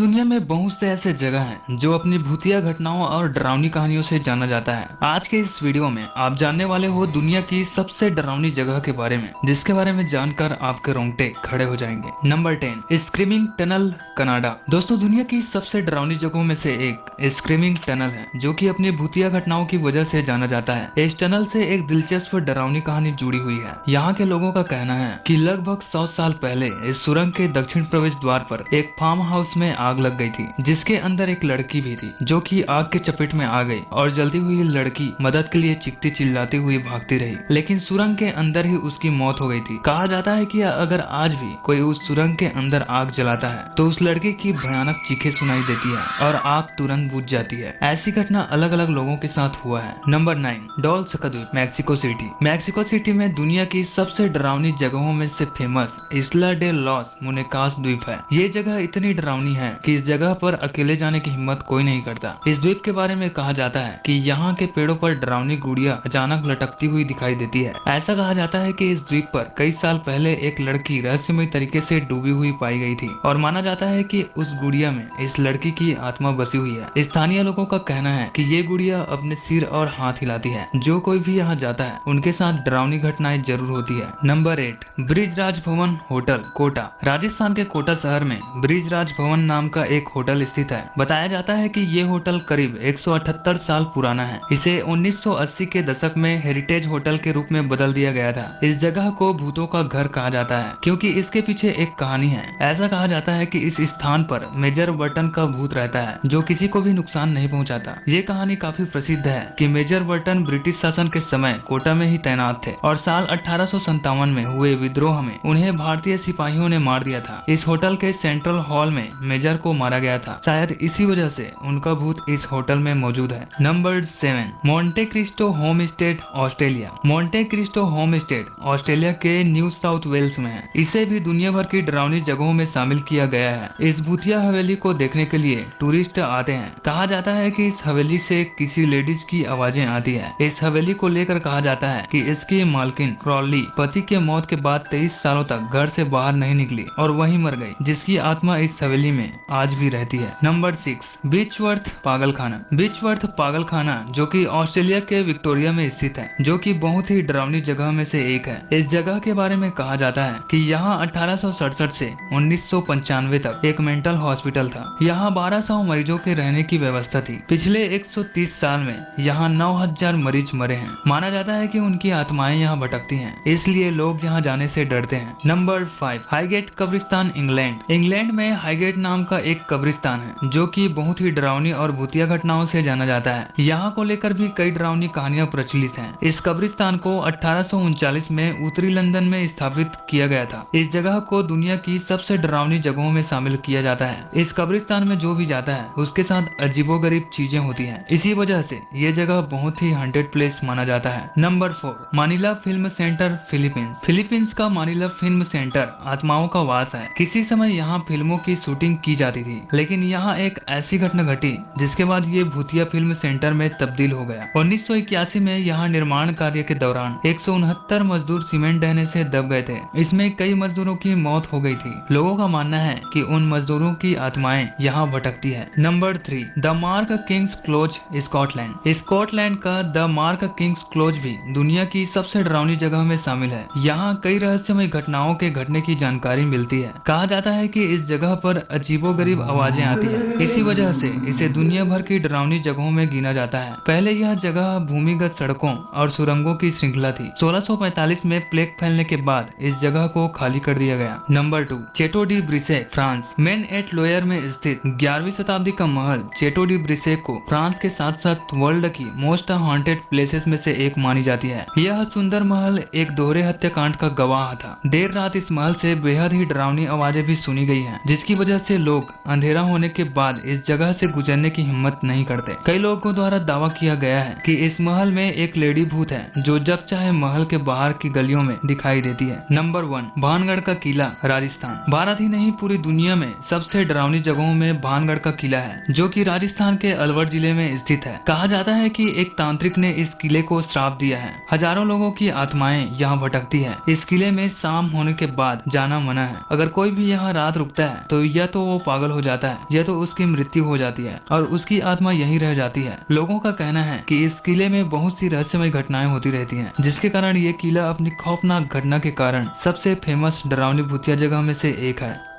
दुनिया में बहुत से ऐसे जगह हैं जो अपनी भूतिया घटनाओं और डरावनी कहानियों से जाना जाता है। आज के इस वीडियो में आप जानने वाले हो दुनिया की सबसे डरावनी जगह के बारे में, जिसके बारे में जानकर आपके रोंगटे खड़े हो जाएंगे। Number 10, screaming tunnel, Canada. दोस्तों, दुनिया की सबसे डरावनी जगहों में से एक स्क्रीमिंग टनल है, जो कि अपनी भूतिया घटनाओं की वजह से जाना जाता है। इस टनल से एक दिलचस्प डरावनी कहानी जुड़ी हुई है। यहाँ के लोगों का कहना है कि लगभग 100 साल पहले इस सुरंग के दक्षिण प्रवेश द्वार पर एक फार्म हाउस में आग लग गई थी, जिसके अंदर एक लड़की भी थी, जो कि आग के चपेट में आ गई और जलती हुई लड़की मदद के लिए चीखती चिल्लाती हुई भागती रही, लेकिन सुरंग के अंदर ही उसकी मौत हो गई थी। कहा जाता है कि अगर आज भी कोई उस सुरंग के अंदर आग जलाता है तो उस लड़की की भयानक चीखें सुनाई देती है और आग तुरंत बुझ जाती है। ऐसी घटना अलग अलग लोगों के साथ हुआ है। नंबर 9, डॉल्स का द्वीप, मैक्सिको सिटी। मैक्सिको सिटी में दुनिया की सबसे डरावनी जगहों में से फेमस इस्ला डे लॉस मुनेकास द्वीप है। ये जगह इतनी डरावनी है कि इस जगह पर अकेले जाने की हिम्मत कोई नहीं करता। इस द्वीप के बारे में कहा जाता है कि यहाँ के पेड़ों पर डरावनी गुड़िया अचानक लटकती हुई दिखाई देती है। ऐसा कहा जाता है कि इस द्वीप पर कई साल पहले एक लड़की रहस्यमय तरीके से डूबी हुई पाई गई थी और माना जाता है कि उस गुड़िया में इस लड़की की आत्मा बसी हुई है। स्थानीय लोगों का कहना है कि ये गुड़िया अपने सिर और हाथ हिलाती है। जो कोई भी यहाँ जाता है उनके साथ डरावनी घटनाएं जरूर होती है। नंबर 8, ब्रिजराज भवन होटल, कोटा। राजस्थान के कोटा शहर में ब्रिजराज भवन नाम का एक होटल स्थित है। बताया जाता है कि ये होटल करीब 178 साल पुराना है। इसे 1980 के दशक में हेरिटेज होटल के रूप में बदल दिया गया था। इस जगह को भूतों का घर कहा जाता है, क्योंकि इसके पीछे एक कहानी है। ऐसा कहा जाता है कि इस स्थान पर मेजर बर्टन का भूत रहता है, जो किसी को भी नुकसान नहीं पहुंचाता। ये कहानी काफी प्रसिद्ध है कि मेजर बर्टन ब्रिटिश शासन के समय कोटा में ही तैनात थे और साल 1857 में हुए विद्रोह में उन्हें भारतीय सिपाहियों ने मार दिया था। इस होटल के सेंट्रल हॉल में मेजर को मारा गया था। शायद इसी वजह से उनका भूत इस होटल में मौजूद है। Number 7, Monte Cristo home state, Australia. Monte Cristo home state Australia के न्यू साउथ वेल्स में है। इसे भी दुनिया भर की डरावनी जगहों में शामिल किया गया है। इस भूतिया हवेली को देखने के लिए टूरिस्ट आते हैं। कहा जाता है कि इस हवेली से किसी लेडीज की आवाजें आती है। इस हवेली को लेकर कहा जाता है कि इसकी मालकिन क्रॉली पति के मौत के बाद 23 सालों तक घर से बाहर नहीं निकली और वहीं मर गई, जिसकी आत्मा इस हवेली में आज भी रहती है। नंबर 6, बीचवर्थ पागलखाना। बीचवर्थ पागलखाना, जो कि ऑस्ट्रेलिया के विक्टोरिया में स्थित है, जो कि बहुत ही डरावनी जगह में से एक है। इस जगह के बारे में कहा जाता है कि यहाँ 1867 से 1995 तक एक मेंटल हॉस्पिटल था। यहाँ 1200 मरीजों के रहने की व्यवस्था थी। पिछले 130 साल में यहाँ 9000 मरीज मरे हैं। माना जाता है कि उनकी आत्माएं यहाँ भटकती हैं, इसलिए लोग यहाँ जाने से डरते हैं। नंबर 5, हाईगेट कब्रिस्तान, इंग्लैंड। इंग्लैंड में हाईगेट नाम का एक कब्रिस्तान है, जो कि बहुत ही डरावनी और भूतिया घटनाओं से जाना जाता है। यहाँ को लेकर भी कई डरावनी कहानियां प्रचलित हैं। इस कब्रिस्तान को 1839 में उत्तरी लंदन में स्थापित किया गया था। इस जगह को दुनिया की सबसे डरावनी जगहों में शामिल किया जाता है। इस कब्रिस्तान में जो भी जाता है उसके साथ अजीबोगरीब चीजें होती हैं। इसी वजह से ये जगह बहुत ही हॉन्टेड प्लेस माना जाता है। नंबर 4, मानिला फिल्म सेंटर, फिलीपींस। फिलीपींस का मानिला फिल्म सेंटर आत्माओं का वास है। किसी समय यहाँ फिल्मों की शूटिंग की जाती थी, लेकिन यहाँ एक ऐसी घटना घटी जिसके बाद ये भूतिया फिल्म सेंटर में तब्दील हो गया। 1981 में यहाँ निर्माण कार्य के दौरान 169 मजदूर सीमेंट ढहने से दब गए थे। इसमें कई मजदूरों की मौत हो गई थी। लोगों का मानना है कि उन मजदूरों की आत्माएं यहाँ भटकती है। Number 3, the mark Kings close, Scotland. Scotland का द मार्क किंग्स क्लोज भी दुनिया की सबसे डरावनी जगह में शामिल है। यहाँ कई रहस्यमय घटनाओं के घटने की जानकारी मिलती है। कहा जाता है कि इस जगह पर अजीबोगरीब आवाजें आती है। इसी वजह से इसे दुनिया भर की डरावनी जगहों में गिना जाता है। पहले यह जगह भूमिगत सड़कों और सुरंगों की श्रृंखला थी। 1645 में प्लेग फैलने के बाद इस जगह को खाली कर दिया गया। Number 2, Chateau de Brissac, France. Maine et Loire में स्थित 11वीं शताब्दी का महल चेटो डी ब्रिसे को फ्रांस के साथ साथ वर्ल्ड की मोस्ट हॉन्टेड प्लेसेस में से एक मानी जाती है। यह सुंदर महल एक दोहरे हत्याकांड का गवाह था। देर रात इस महल से बेहद ही डरावनी आवाजें भी सुनी गई हैं, जिसकी वजह से लोग अंधेरा होने के बाद इस जगह से गुजरने की हिम्मत नहीं करते। कई लोगों द्वारा दावा किया गया है कि इस महल में एक लेडी भूत है, जो जब चाहे महल के बाहर की गलियों में दिखाई देती है। नंबर 1, भानगढ़ का किला, राजस्थान। भारत ही नहीं पूरी दुनिया में सबसे डरावनी जगहों में भानगढ़ का किला है, जो कि राजस्थान के अलवर जिले में स्थित है। कहा जाता है कि एक तांत्रिक ने इस किले को श्राप दिया है। हजारों लोगों की आत्माएं यहाँ भटकती है। इस किले में शाम होने के बाद जाना मना है। अगर कोई भी यहाँ रात रुकता है तो या तो वो पागल हो जाता है या तो उसकी मृत्यु हो जाती है और उसकी आत्मा यहीं रह जाती है। लोगों का कहना है कि इस किले में बहुत सी रहस्यमय घटनाएं होती रहती हैं, जिसके कारण ये किला अपनी खौफनाक घटना के कारण सबसे फेमस डरावनी भूतिया जगह में से एक है।